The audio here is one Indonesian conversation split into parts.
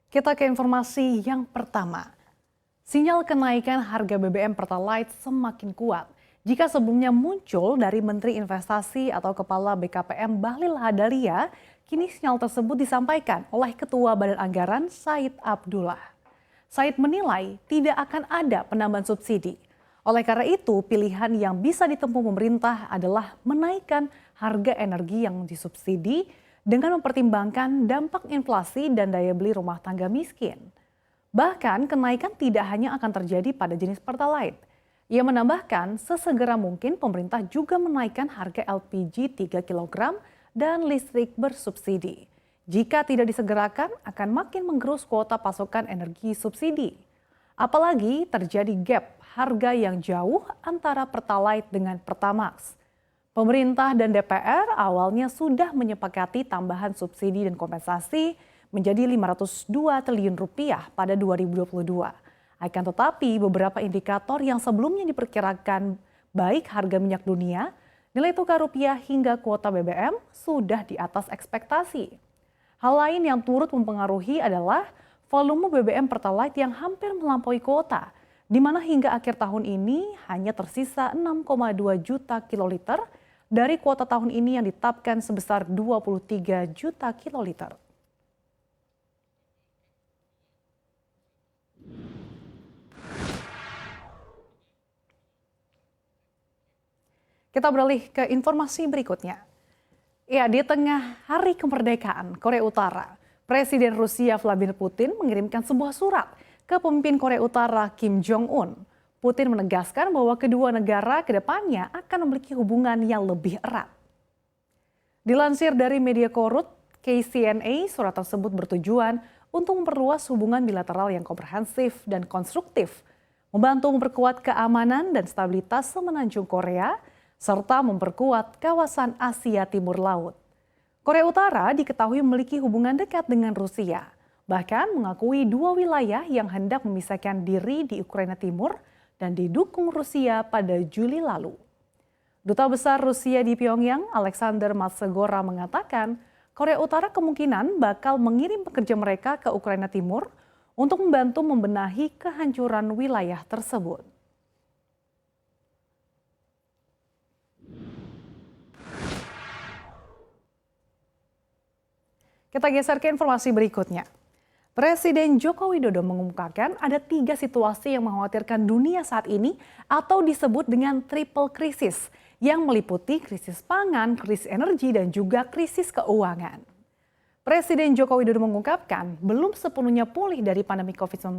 Kita ke informasi yang pertama. Sinyal kenaikan harga BBM Pertalite semakin kuat. Jika sebelumnya muncul dari Menteri Investasi atau Kepala BKPM Bahlil Lahadalia, kini sinyal tersebut disampaikan oleh Ketua Badan Anggaran Said Abdullah. Said menilai tidak akan ada penambahan subsidi. Oleh karena itu, pilihan yang bisa ditempuh pemerintah adalah menaikkan harga energi yang disubsidi dengan mempertimbangkan dampak inflasi dan daya beli rumah tangga miskin. Bahkan kenaikan tidak hanya akan terjadi pada jenis Pertalite. Ia menambahkan sesegera mungkin pemerintah juga menaikkan harga LPG 3 kg dan listrik bersubsidi. Jika tidak disegerakan akan makin menggerus kuota pasokan energi subsidi. Apalagi terjadi gap harga yang jauh antara Pertalite dengan Pertamax. Pemerintah dan DPR awalnya sudah menyepakati tambahan subsidi dan kompensasi menjadi 502 triliun rupiah pada 2022. Akan tetapi beberapa indikator yang sebelumnya diperkirakan baik harga minyak dunia, nilai tukar rupiah hingga kuota BBM sudah di atas ekspektasi. Hal lain yang turut mempengaruhi adalah volume BBM Pertalite yang hampir melampaui kuota, di mana hingga akhir tahun ini hanya tersisa 6,2 juta kiloliter dari kuota tahun ini yang ditetapkan sebesar 23 juta kiloliter. Kita beralih ke informasi berikutnya. Ya, di tengah hari kemerdekaan Korea Utara, Presiden Rusia Vladimir Putin mengirimkan sebuah surat ke pemimpin Korea Utara Kim Jong-un. Putin menegaskan bahwa kedua negara ke depannya akan memiliki hubungan yang lebih erat. Dilansir dari media korut KCNA, surat tersebut bertujuan untuk memperluas hubungan bilateral yang komprehensif dan konstruktif, membantu memperkuat keamanan dan stabilitas semenanjung Korea, serta memperkuat kawasan Asia Timur Laut. Korea Utara diketahui memiliki hubungan dekat dengan Rusia, bahkan mengakui dua wilayah yang hendak memisahkan diri di Ukraina Timur dan didukung Rusia pada Juli lalu. Duta Besar Rusia di Pyongyang, Alexander Matsegora mengatakan, Korea Utara kemungkinan bakal mengirim pekerja mereka ke Ukraina Timur untuk membantu membenahi kehancuran wilayah tersebut. Kita geser ke informasi berikutnya. Presiden Joko Widodo mengumumkakan ada 3 situasi yang mengkhawatirkan dunia saat ini atau disebut dengan triple krisis yang meliputi krisis pangan, krisis energi, dan juga krisis keuangan. Presiden Joko Widodo mengungkapkan belum sepenuhnya pulih dari pandemi COVID-19,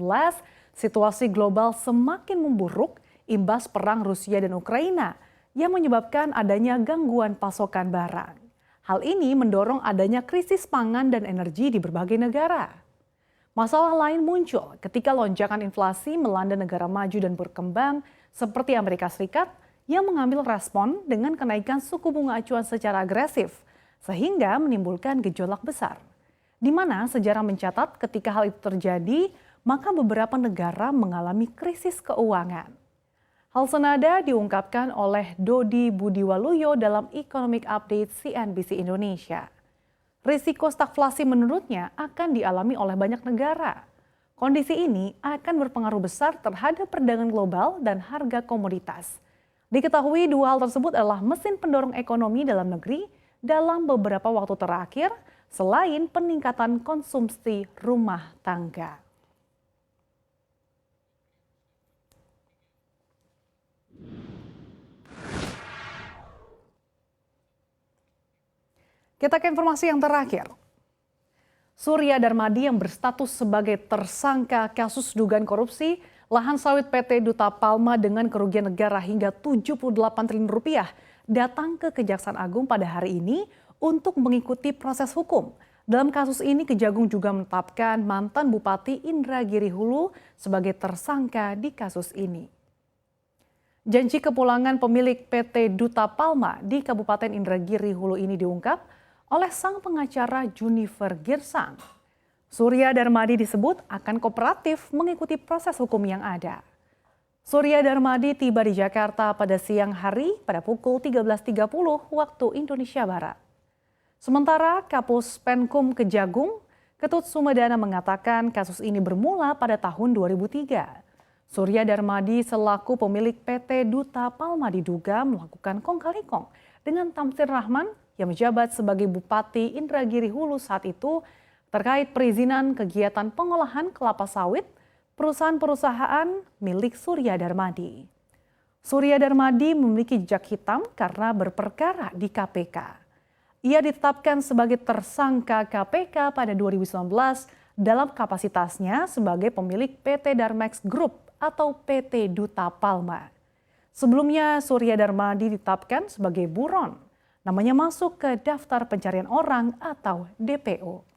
situasi global semakin memburuk imbas perang Rusia dan Ukraina yang menyebabkan adanya gangguan pasokan barang. Hal ini mendorong adanya krisis pangan dan energi di berbagai negara. Masalah lain muncul ketika lonjakan inflasi melanda negara maju dan berkembang seperti Amerika Serikat yang mengambil respon dengan kenaikan suku bunga acuan secara agresif, sehingga menimbulkan gejolak besar. Di mana sejarah mencatat ketika hal itu terjadi, maka beberapa negara mengalami krisis keuangan. Hal senada diungkapkan oleh Dodi Budiwaluyo dalam Economic Update CNBC Indonesia. Risiko stagflasi menurutnya akan dialami oleh banyak negara. Kondisi ini akan berpengaruh besar terhadap perdagangan global dan harga komoditas. Diketahui dua hal tersebut adalah mesin pendorong ekonomi dalam negeri dalam beberapa waktu terakhir selain peningkatan konsumsi rumah tangga. Kita ke informasi yang terakhir. Surya Darmadi yang berstatus sebagai tersangka kasus dugaan korupsi lahan sawit PT Duta Palma dengan kerugian negara hingga 78 triliun rupiah datang ke Kejaksaan Agung pada hari ini untuk mengikuti proses hukum. Dalam kasus ini Kejagung juga menetapkan mantan Bupati Indragiri Hulu sebagai tersangka di kasus ini. Janji kepulangan pemilik PT Duta Palma di Kabupaten Indragiri Hulu ini diungkap oleh sang pengacara Junifer Girsang. Surya Darmadi disebut akan kooperatif mengikuti proses hukum yang ada. Surya Darmadi tiba di Jakarta pada siang hari pada pukul 13.30 waktu Indonesia Barat. Sementara Kapus Penkum Kejagung, Ketut Sumedana mengatakan kasus ini bermula pada tahun 2003. Surya Darmadi selaku pemilik PT Duta Palma diduga melakukan kong kali kong dengan Tamsir Rahman yang menjabat sebagai Bupati Indragiri Hulu saat itu terkait perizinan kegiatan pengolahan kelapa sawit perusahaan-perusahaan milik Surya Darmadi. Surya Darmadi memiliki jejak hitam karena berperkara di KPK. Ia ditetapkan sebagai tersangka KPK pada 2019 dalam kapasitasnya sebagai pemilik PT Darmex Group atau PT Duta Palma. Sebelumnya Surya Darmadi ditetapkan sebagai buron. Namanya masuk ke daftar pencarian orang atau DPO.